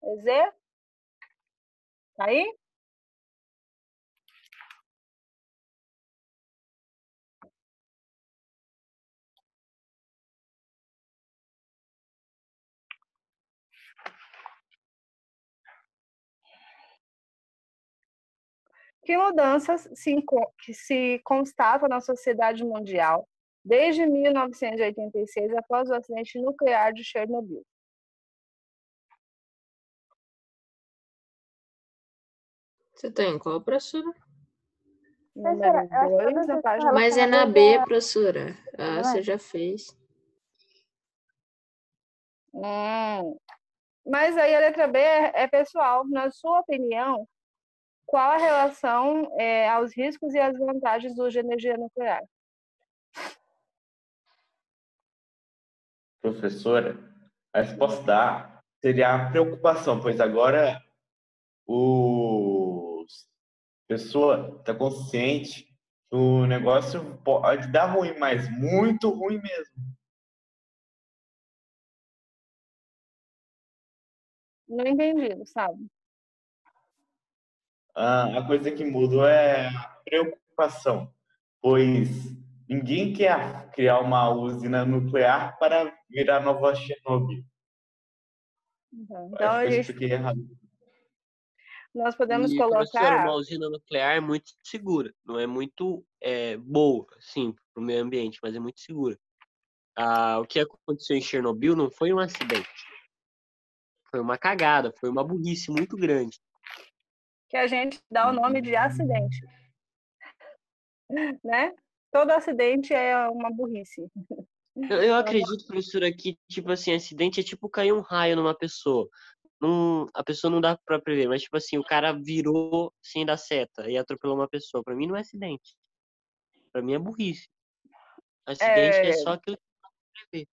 EZ? Tá aí? Que mudanças que se constatam na sociedade mundial desde 1986, após o acidente nuclear de Chernobyl? Você tem qual, professora? Número 2, na página... Mas é na B, professora. Não é? Você já fez. Mas aí a letra B é pessoal. Na sua opinião, qual a relação aos riscos e as vantagens do uso de energia nuclear? Professora, a resposta da A seria a preocupação, pois agora a pessoa está consciente que o negócio pode dar ruim, mas muito ruim mesmo. Não entendi, sabe? A coisa que muda é a preocupação, pois ninguém quer criar uma usina nuclear para virar nova Chernobyl. Então, Acho que a eu gente, expliquei errado. nós podemos E, professora, colocar... uma usina nuclear é muito segura. Não é muito boa, sim, para o meio ambiente, mas é muito segura. O que aconteceu em Chernobyl não foi um acidente. Foi uma cagada, foi uma burrice muito grande. que a gente dá o nome de acidente, né? Todo acidente é uma burrice. Eu acredito, professora, que, tipo assim, acidente é tipo cair um raio numa pessoa. A pessoa não dá pra prever, mas, tipo assim, o cara virou sem dar seta e atropelou uma pessoa. Pra mim não é acidente. Pra mim é burrice. Acidente é só aquilo que não dá pra prever.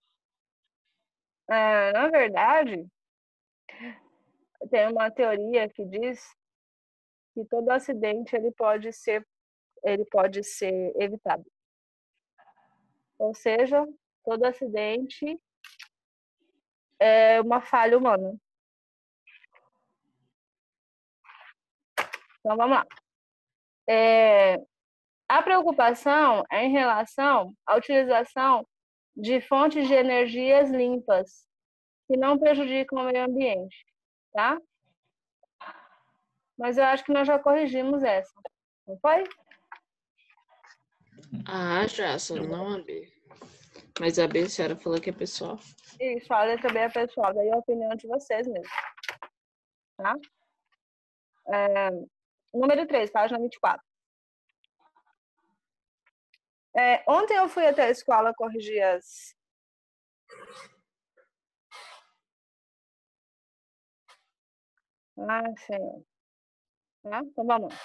Na verdade, tem uma teoria que diz que todo acidente ele pode ser evitado. Ou seja, todo acidente é uma falha humana. Então, vamos lá. A preocupação é em relação à utilização de fontes de energias limpas que não prejudicam o meio ambiente, tá? Mas eu acho que nós já corrigimos essa, não foi? Já, só não a B. Mas a B, a senhora falou que é pessoal. Isso, a letra B é pessoal, daí é a opinião de vocês mesmo, tá? Número 3, página 24. Ontem eu fui até a escola corrigir as... Senhor. Tá? Então, vamos lá.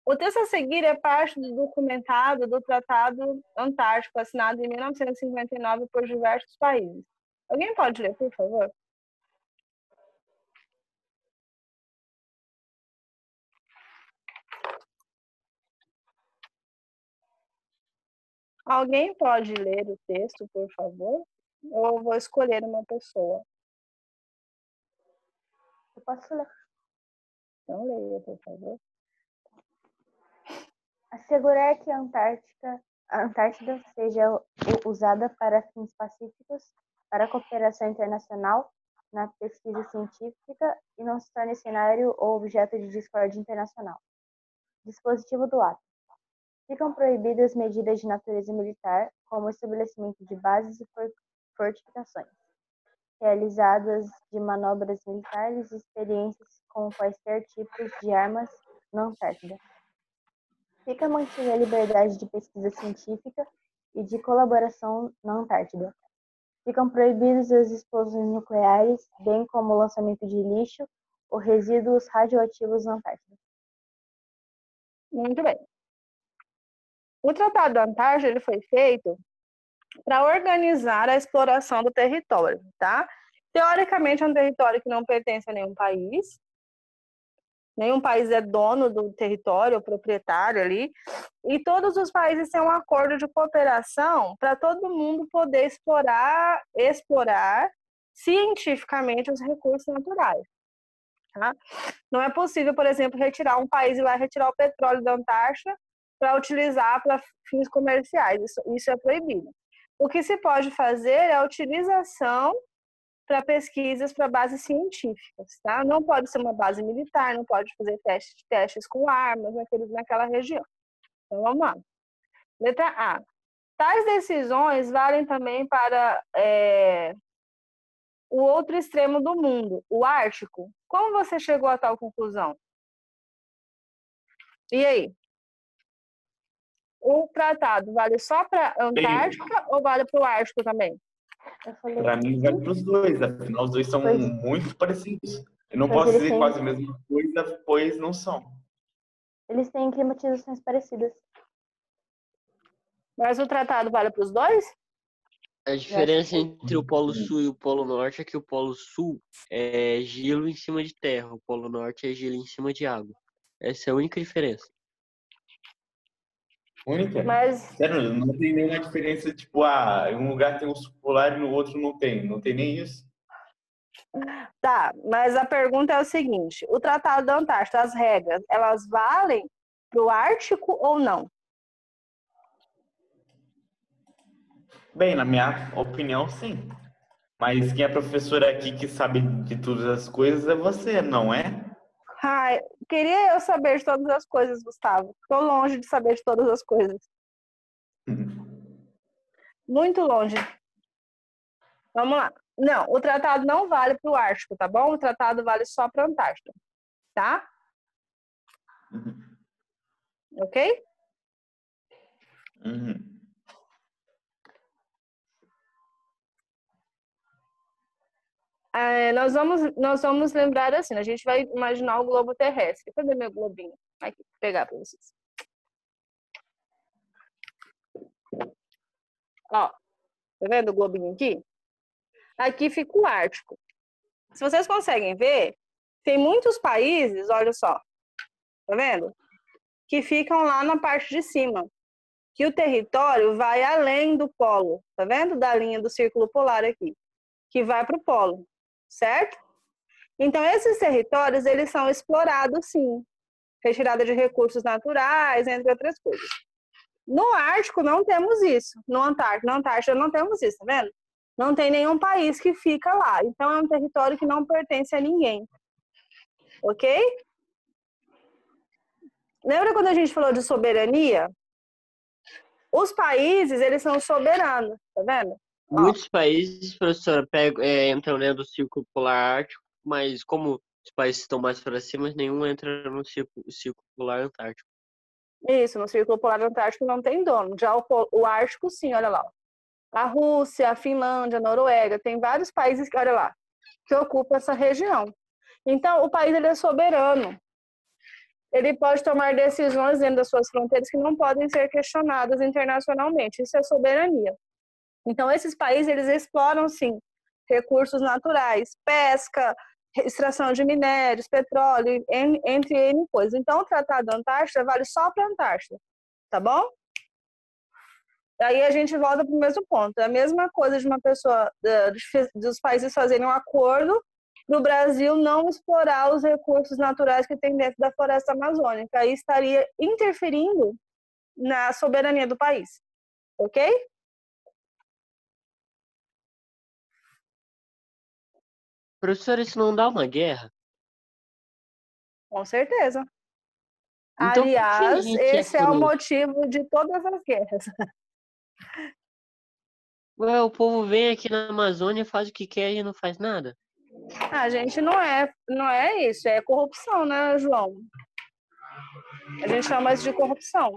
O texto a seguir é parte do documentado do Tratado Antártico, assinado em 1959 por diversos países. Alguém pode ler, por favor? Alguém pode ler o texto, por favor? Ou eu vou escolher uma pessoa? Eu posso ler. Então, leia, por favor. Assegurar que a Antártida seja usada para fins pacíficos, para a cooperação internacional, na pesquisa científica e não se torne cenário ou objeto de discórdia internacional. Dispositivo do ato. Ficam proibidas medidas de natureza militar, como o estabelecimento de bases e fortificações, realizadas de manobras militares e experiências com quaisquer tipos de armas na Antártida. Fica mantida a liberdade de pesquisa científica e de colaboração na Antártida. Ficam proibidas as explosões nucleares, bem como o lançamento de lixo ou resíduos radioativos na Antártida. Muito bem. O Tratado da Antártida ele foi feito para organizar a exploração do território, tá? Teoricamente, é um território que não pertence a nenhum país. Nenhum país é dono do território, proprietário ali. E todos os países têm um acordo de cooperação para todo mundo poder explorar cientificamente os recursos naturais. Tá? Não é possível, por exemplo, retirar um país e lá retirar o petróleo da Antártida para utilizar para fins comerciais. Isso é proibido. O que se pode fazer é a utilização para pesquisas para bases científicas. Tá? Não pode ser uma base militar, não pode fazer testes com armas naquela região. Então, vamos lá. Letra A. Tais decisões valem também para o outro extremo do mundo, o Ártico. Como você chegou a tal conclusão? E aí? O tratado vale só para a Antártica ou vale para o Ártico também? Para mim, vale para os dois. Afinal, os dois são muito parecidos. Eu não posso dizer quase a mesma coisa, pois não são. Eles têm climatizações parecidas. Mas o tratado vale para os dois? A diferença entre o Polo Sul e o Polo Norte é que o Polo Sul é gelo em cima de terra, o Polo Norte é gelo em cima de água. Essa é a única diferença. Única? Mas... Sério, não tem nenhuma diferença, tipo, em um lugar tem urso polar e no outro não tem. Não tem nem isso. Tá, mas a pergunta é o seguinte, o Tratado da Antártida, as regras, elas valem para o Ártico ou não? Bem, na minha opinião, sim. Mas quem é professora aqui que sabe de todas as coisas é você, não é? Ai, queria eu saber de todas as coisas, Gustavo. Estou longe de saber de todas as coisas. Muito longe. Vamos lá. Não, o tratado não vale para o Ártico, tá bom? O tratado vale só para a Antártida, tá? Ok? Nós vamos lembrar assim, a gente vai imaginar o globo terrestre. Cadê meu globinho? Aqui, vou pegar para vocês. Ó, tá vendo o globinho aqui? Aqui fica o Ártico. Se vocês conseguem ver, tem muitos países, olha só, tá vendo? Que ficam lá na parte de cima. Que o território vai além do polo, tá vendo? Da linha do círculo polar aqui. Que vai para o polo, certo? Então, esses territórios, eles são explorados, sim. Retirada de recursos naturais, entre outras coisas. No Ártico, não temos isso. Na Antártida, não temos isso, tá vendo? Não tem nenhum país que fica lá. Então, é um território que não pertence a ninguém. Ok? Lembra quando a gente falou de soberania? Os países, eles são soberanos, tá vendo? Muitos países, professora, entram dentro do Círculo Polar Ártico, mas como os países estão mais para cima, nenhum entra no Círculo Polar Antártico. Isso, no Círculo Polar Antártico não tem dono. Já o Ártico, sim, olha lá. A Rússia, a Finlândia, a Noruega, tem vários países, olha lá, que ocupam essa região. Então, o país ele é soberano. Ele pode tomar decisões dentro das suas fronteiras que não podem ser questionadas internacionalmente. Isso é soberania. Então, esses países, eles exploram, sim, recursos naturais, pesca, extração de minérios, petróleo, entre N coisas. Então, o Tratado da Antártida vale só para a Antártida, tá bom? Aí a gente volta para o mesmo ponto. É a mesma coisa de uma pessoa, dos países fazerem um acordo para o Brasil não explorar os recursos naturais que tem dentro da floresta amazônica. Aí estaria interferindo na soberania do país. Ok? Professor, isso não dá uma guerra? Com certeza. Então, Aliás, esse é o por... motivo de todas as guerras. Ué, o povo vem aqui na Amazônia, faz o que quer e não faz nada? A gente não é isso, é corrupção, né, João? A gente chama isso de corrupção.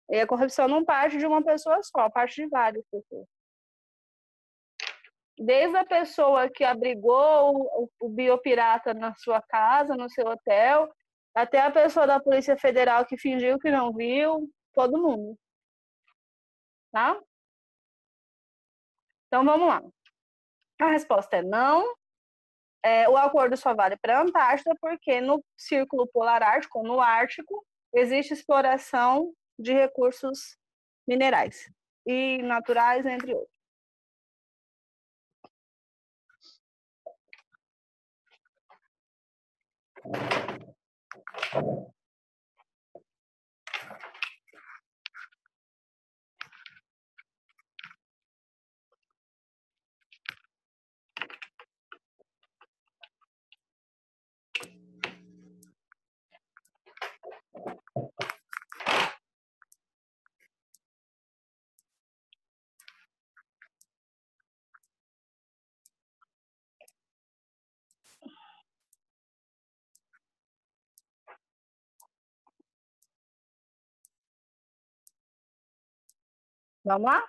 E a corrupção não parte de uma pessoa só, parte de várias pessoas. Desde a pessoa que abrigou o biopirata na sua casa, no seu hotel, até a pessoa da Polícia Federal que fingiu que não viu, todo mundo. Tá? Então, vamos lá. A resposta é não. O acordo só vale para a Antártida porque no Círculo Polar Ártico, no Ártico, existe exploração de recursos minerais e naturais, entre outros. Vamos lá?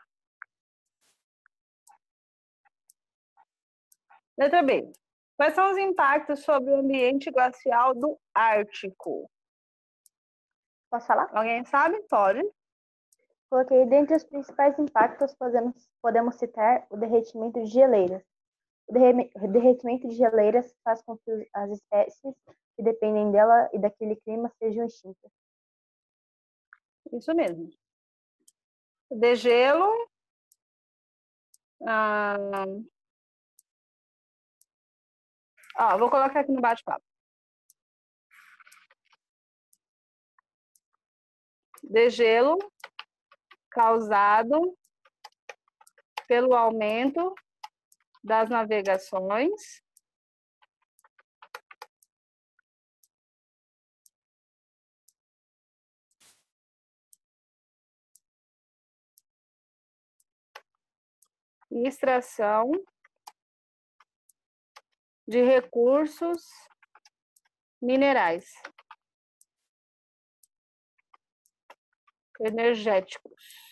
Letra B. Quais são os impactos sobre o ambiente glacial do Ártico? Posso falar? Alguém sabe? Pode. Coloquei dentre os principais impactos, podemos citar o derretimento de geleiras. O derretimento de geleiras faz com que as espécies que dependem dela e daquele clima sejam extintas. Isso mesmo. Degelo. Vou colocar aqui no bate-papo. Degelo causado pelo aumento das navegações e extração de recursos minerais energéticos.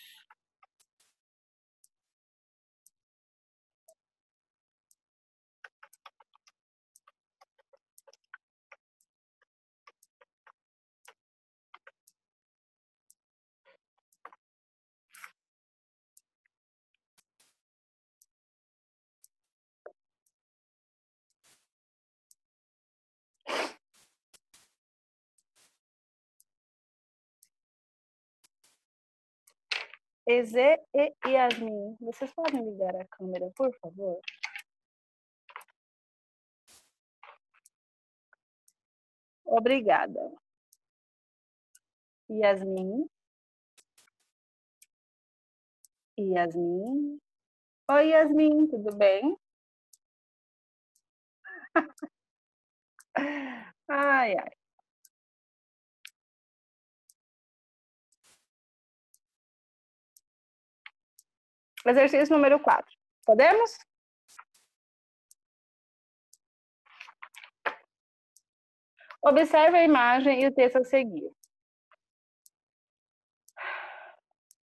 Eze e Yasmin, vocês podem ligar a câmera, por favor? Obrigada. Yasmin. Yasmin. Oi, Yasmin, tudo bem? Ai, ai. Exercício número 4. Podemos? Observe a imagem e o texto a seguir.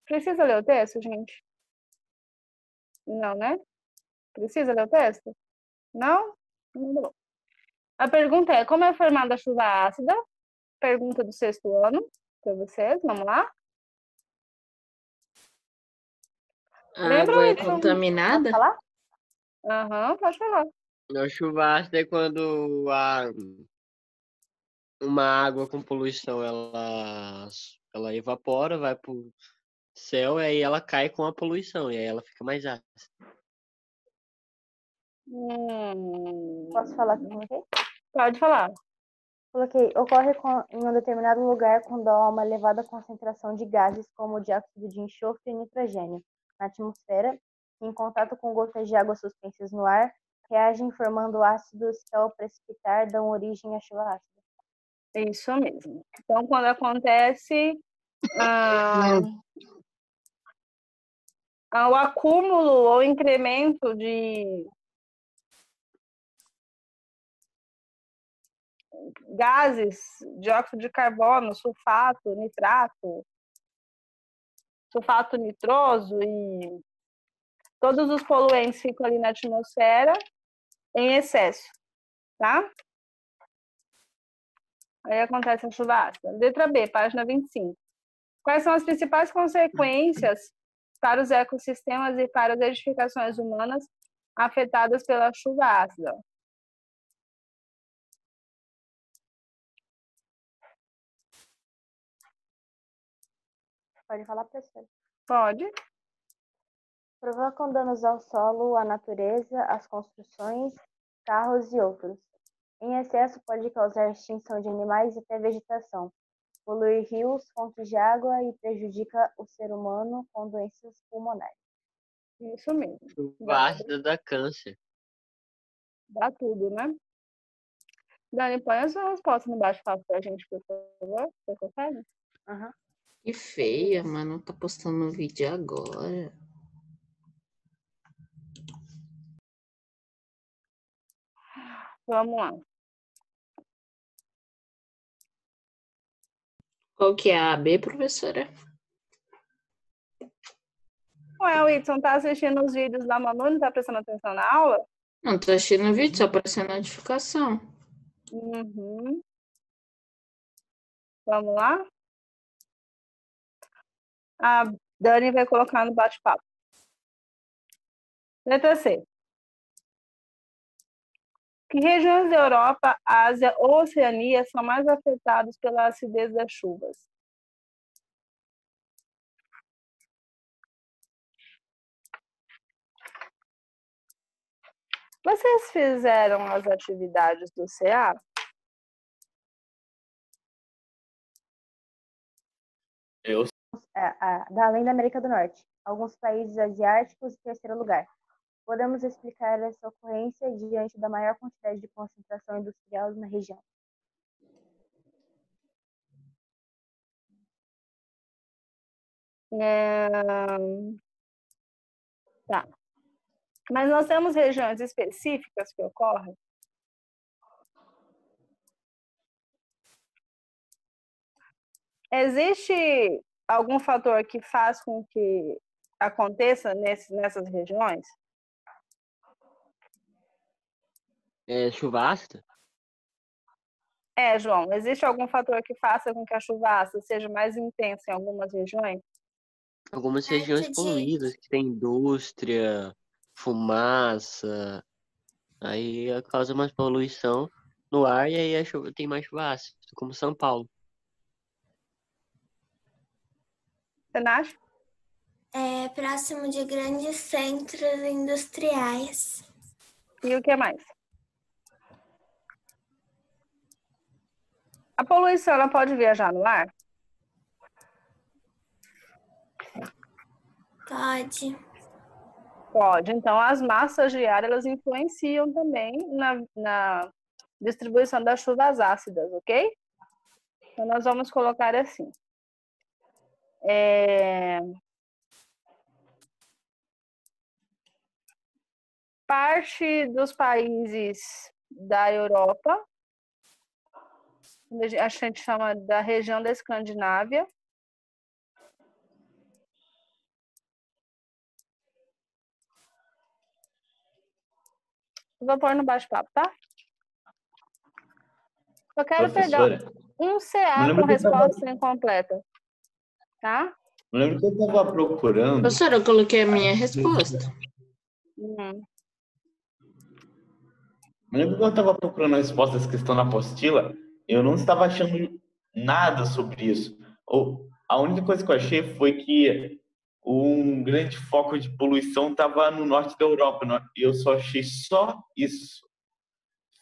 Precisa ler o texto, gente? Não, né? Precisa ler o texto? Não? Não. A pergunta é, como é formada a chuva ácida? Pergunta do 6º ano para vocês, vamos lá? A Lembra água é isso? Posso contaminada? falar? Aham, pode falar. A chuva ácida é quando uma água com poluição ela evapora, vai pro céu e aí ela cai com a poluição e aí ela fica mais ácida. Posso falar o que eu coloquei? Pode falar. Coloquei, ocorre em um determinado lugar quando há uma elevada concentração de gases como dióxido de enxofre e nitrogênio na atmosfera, que em contato com gotas de água suspensas no ar, reagem formando ácidos que ao precipitar dão origem à chuva ácida. Isso mesmo. Então, quando acontece o acúmulo ou incremento de gases, dióxido de carbono, sulfato, nitrato, sulfato nitroso e todos os poluentes ficam ali na atmosfera em excesso, tá? Aí acontece a chuva ácida. Letra B, página 25. Quais são as principais consequências para os ecossistemas e para as edificações humanas afetadas pela chuva ácida? Pode falar, professor? Pode. Provocam danos ao solo, à natureza, às construções, carros e outros. Em excesso, pode causar extinção de animais e até vegetação, poluir rios, fontes de água e prejudica o ser humano com doenças pulmonares. Isso mesmo. Chuva ácida dá câncer. Dá tudo, né? Dani, põe as suas respostas no bate-papo pra gente, por favor. Você consegue? Aham. Que feia, mano. Tá postando um vídeo agora. Vamos lá. Qual que é a B, professora? Ué, Whitson, tá assistindo os vídeos da Manu, não tá prestando atenção na aula? Não, tô assistindo o vídeo, só apareceu a notificação. Uhum. Vamos lá? A Dani vai colocar no bate-papo. Letra C. Que regiões da Europa, Ásia ou Oceania são mais afetadas pela acidez das chuvas? Vocês fizeram as atividades do CA? Eu Além da América do Norte, alguns países asiáticos em terceiro lugar. Podemos explicar essa ocorrência diante da maior quantidade de concentração industrial na região. Tá. Mas nós temos regiões específicas que ocorrem? Existe algum fator que faz com que aconteça nessas regiões? Chuva ácida? João, existe algum fator que faça com que a chuva ácida seja mais intensa em algumas regiões? Algumas regiões poluídas, que tem indústria, fumaça, aí causa mais poluição no ar e aí tem mais chuva ácida, como São Paulo. Você não acha? É próximo de grandes centros industriais. E o que mais? A poluição, ela pode viajar no ar? Pode. Pode. Então, as massas de ar, elas influenciam também na distribuição das chuvas ácidas, ok? Então, nós vamos colocar assim. Parte dos países da Europa, a gente chama da região da Escandinávia. Vou pôr no bate-papo, tá? Eu quero Professora, pegar um CA me lembro com que eu tava- resposta incompleta, tá? Eu lembro que eu estava procurando. Professora, eu coloquei a minha resposta. Eu lembro que eu estava procurando a resposta dessa questão na apostila, eu não estava achando nada sobre isso. A única coisa que eu achei foi que um grande foco de poluição estava no norte da Europa, e eu só achei só isso.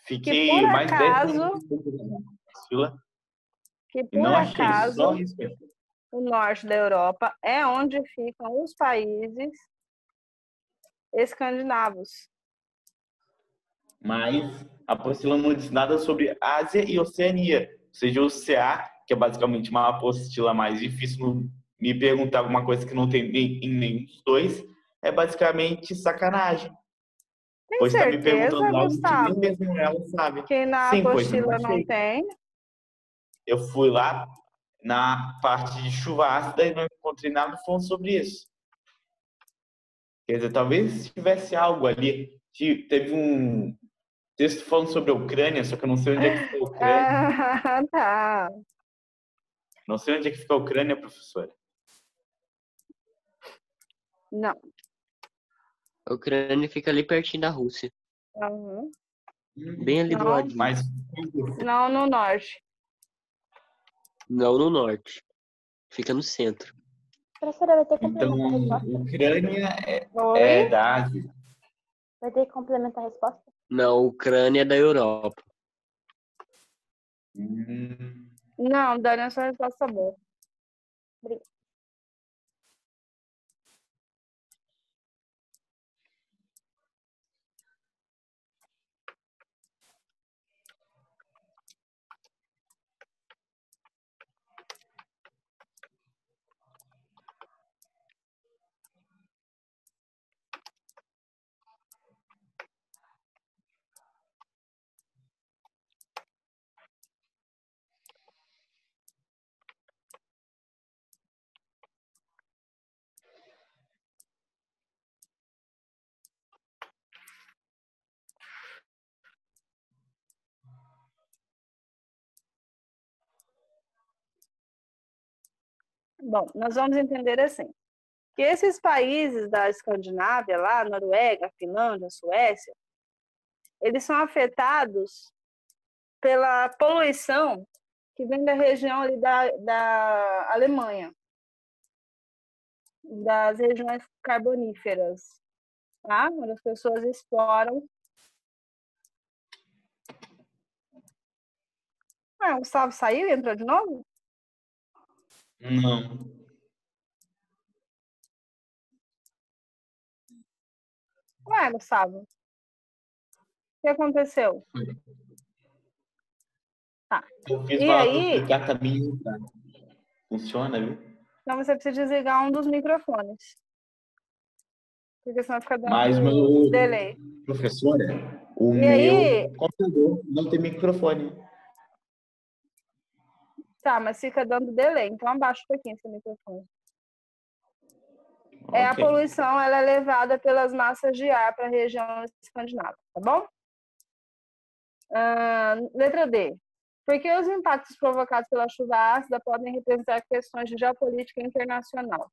Fiquei por mais 10 acaso- minutos procurando na apostila Que e por não achei, acaso só isso. o norte da Europa é onde ficam os países escandinavos. Mas a apostila não diz nada sobre Ásia e Oceania. Ou seja, o CA, que é basicamente uma apostila mais difícil, me perguntar alguma coisa que não tem em nenhum dos dois, é basicamente sacanagem. Tem Pois está me certeza, perguntando algo que Gustavo, nem mesmo ela sabe. que na Sim, pois eu apostila não não achei. tem? Eu fui lá na parte de chuva ácida e não encontrei nada falando sobre isso. Quer dizer, talvez tivesse algo ali. Teve um texto falando sobre a Ucrânia, só que eu não sei onde é que fica a Ucrânia. Ah, tá. Não sei onde é que fica a Ucrânia, professora. Não. A Ucrânia fica ali pertinho da Rússia, Uhum. bem ali do Não. ladinho. Mas Não no norte. Não no norte, fica no centro. Professora, vai ter que então, complementar a resposta? Ucrânia Oi? é da Ásia. Vai ter que complementar a resposta? Não, Ucrânia é da Europa. Hum, Não, Dani, a sua resposta tá boa. Obrigada. Bom, nós vamos entender assim, que esses países da Escandinávia, lá, Noruega, Finlândia, Suécia, eles são afetados pela poluição que vem da região ali da Alemanha, das regiões carboníferas, tá? Onde as pessoas exploram. O Gustavo saiu e entrou de novo? não. Gustavo, o que aconteceu? Tá. Eu fiz E uma aí, duplicar caminho, tá? Funciona, viu? então você precisa desligar um dos microfones, porque senão fica Mas o dando meu delay. professor, o E aí, meu computador não tem microfone. tá, mas fica dando delay, então abaixa um pouquinho esse microfone. A Ok. poluição ela é levada pelas massas de ar para a região escandinava, tá bom? Letra D. Porque os impactos provocados pela chuva ácida podem representar questões de geopolítica internacional.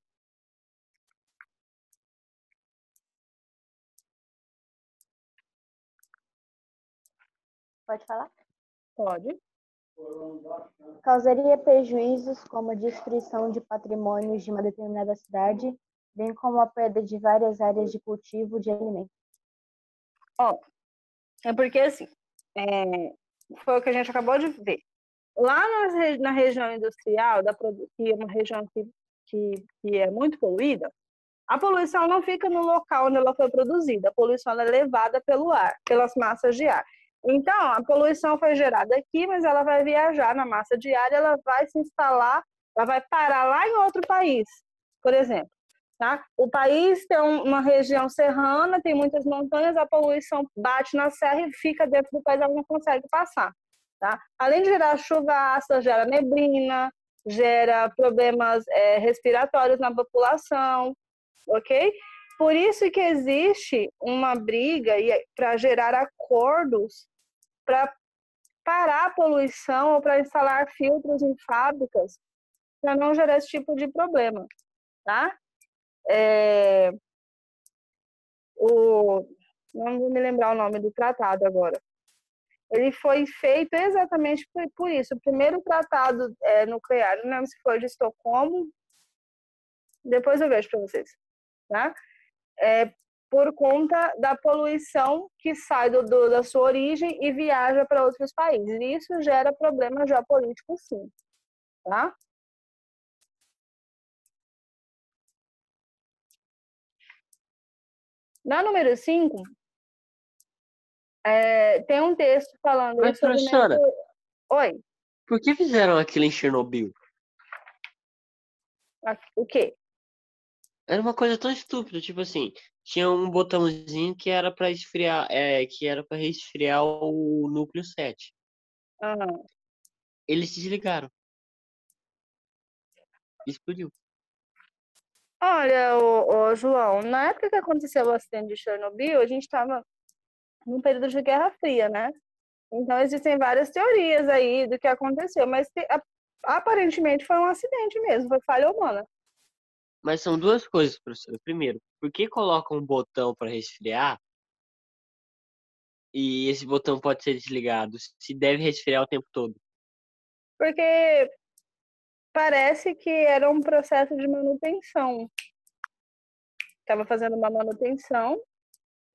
Pode falar? Pode. Causaria prejuízos como a destruição de patrimônios de uma determinada cidade, bem como a perda de várias áreas de cultivo de alimentos. É porque assim, foi o que a gente acabou de ver. Lá na região industrial, que é uma região que é muito poluída, a poluição não fica no local onde ela foi produzida, a poluição é levada pelo ar, pelas massas de ar. Então, a poluição foi gerada aqui, mas ela vai viajar na massa de ar e ela vai se instalar, ela vai parar lá em outro país, por exemplo. Tá? O país tem uma região serrana, tem muitas montanhas, a poluição bate na serra e fica dentro do país, ela não consegue passar. Tá? Além de gerar chuva ácida, gera neblina, gera problemas respiratórios na população, ok? Por isso que existe uma briga para gerar acordos para parar a poluição ou para instalar filtros em fábricas para não gerar esse tipo de problema, tá? Não vou me lembrar o nome do tratado agora. Ele foi feito exatamente por isso. O primeiro tratado nuclear, não lembro se foi de Estocolmo, depois eu vejo para vocês, tá? Por conta da poluição que sai da sua origem e viaja para outros países. E isso gera problemas geopolíticos, sim. Tá? Na número 5, tem um texto falando Mas, sobre... professora, Oi, por que fizeram aquilo em Chernobyl? o quê? Era uma coisa tão estúpida, tipo assim, tinha um botãozinho que era para esfriar, que era para resfriar o núcleo 7. Uhum. Eles desligaram. Explodiu. Olha, João, na época que aconteceu o acidente de Chernobyl, a gente estava num período de Guerra Fria, né? Então, existem várias teorias aí do que aconteceu, mas aparentemente foi um acidente mesmo, foi falha humana. Mas são duas coisas, professora. Primeiro, por que colocam um botão para resfriar e esse botão pode ser desligado se deve resfriar o tempo todo? Porque parece que era um processo de manutenção. Estava fazendo uma manutenção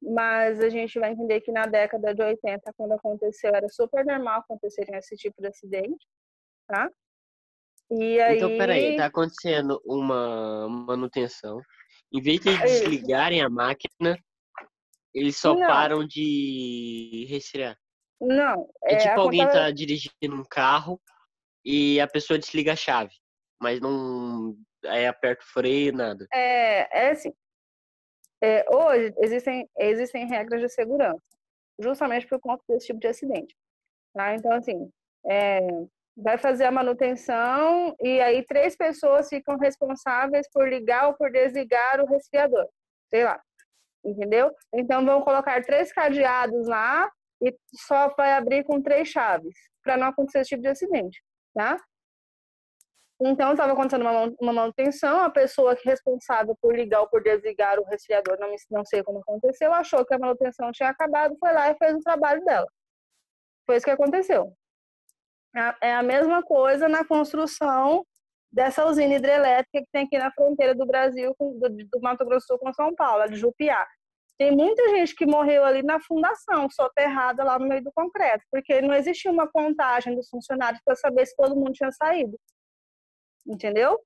mas a gente vai entender que na década de 80, quando aconteceu, era super normal acontecerem esse tipo de acidente, tá? E Então, peraí, aí, tá acontecendo uma manutenção. Em vez de eles isso. desligarem a máquina, eles só Não, param de resfriar. não, É tipo alguém acontece, tá dirigindo um carro e a pessoa desliga a chave, mas não aí aperta o freio, nada. é assim, hoje existem regras de segurança, justamente por conta desse tipo de acidente, tá? Então, assim, é, vai fazer a manutenção e aí 3 pessoas ficam responsáveis por ligar ou por desligar o resfriador, sei lá, entendeu? Então, vão colocar 3 cadeados lá e só vai abrir com 3 chaves, para não acontecer esse tipo de acidente, tá? Então, estava acontecendo uma manutenção, a pessoa responsável por ligar ou por desligar o resfriador, não sei como aconteceu, achou que a manutenção tinha acabado, foi lá e fez o trabalho dela. Foi isso que aconteceu. É a mesma coisa na construção dessa usina hidrelétrica que tem aqui na fronteira do Brasil, do Mato Grosso do Sul com São Paulo, a de Jupiá. Tem muita gente que morreu ali na fundação, soterrada lá no meio do concreto, porque não existia uma contagem dos funcionários para saber se todo mundo tinha saído. Entendeu?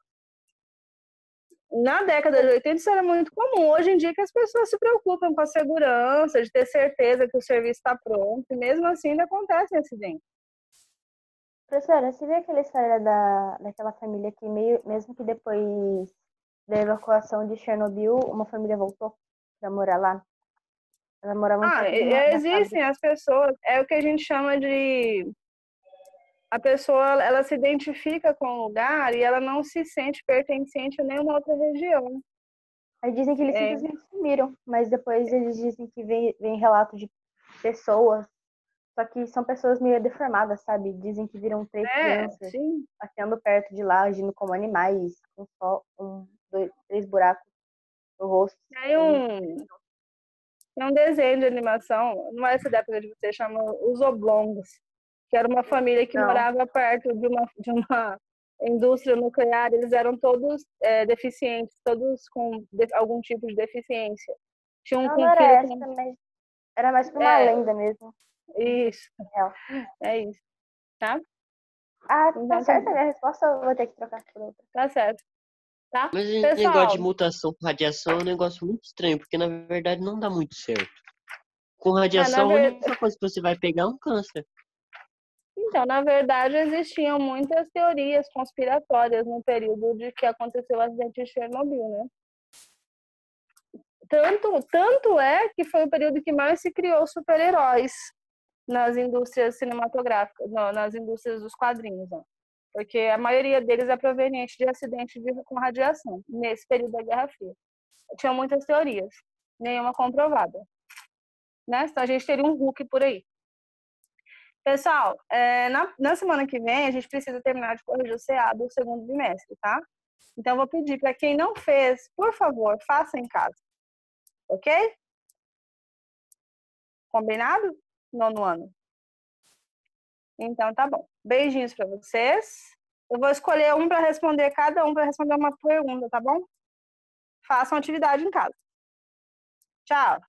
Na década de 80 isso era muito comum. Hoje em dia que as pessoas se preocupam com a segurança, de ter certeza que o serviço está pronto, e mesmo assim ainda acontecem acidentes. Professora, você viu aquela história daquela família que mesmo que depois da evacuação de Chernobyl, uma família voltou para morar lá? Ela morava perto de uma da Existem fábrica. as pessoas, é o que a gente chama de... A pessoa, ela se identifica com o lugar e ela não se sente pertencente a nenhuma outra região. Aí dizem que eles simplesmente sumiram, mas depois eles dizem que vem relato de pessoas, só que são pessoas meio deformadas, sabe? Dizem que viram 3 crianças Sim. passeando perto de lá, agindo como animais, com só 3 buracos no rosto. Tem um desenho de animação, não é essa da época de você, chama Os Oblongos, que era uma família que Não. morava perto de uma indústria nuclear, eles eram todos deficientes, todos com algum tipo de deficiência. Tinha um Não, com não era filho essa, com... mas era mais pra uma lenda mesmo. Isso, Real. é isso, tá? Ah, Então, tá certo a minha resposta, eu vou ter que trocar por outra. tá certo, tá? Mas esse negócio de Pessoal, mutação com radiação é um negócio muito estranho, porque na verdade não dá muito certo. Com na radiação, a ver- única coisa que você vai pegar é um câncer. então, na verdade, existiam muitas teorias conspiratórias no período de que aconteceu o acidente de Chernobyl, né? Tanto é que foi o período que mais se criou super-heróis nas indústrias cinematográficas, nas indústrias dos quadrinhos, né? Porque a maioria deles é proveniente de acidentes com radiação, nesse período da Guerra Fria. Tinha muitas teorias, nenhuma comprovada, né? Então a gente teria um Hulk por aí. Pessoal, na semana que vem a gente precisa terminar de corrigir o CA do segundo bimestre, tá? Então eu vou pedir para quem não fez, por favor, faça em casa. Ok? Combinado? Nono ano. Então tá bom. Beijinhos para vocês. Eu vou escolher um para responder, cada um para responder uma pergunta, tá bom? Façam atividade em casa. Tchau.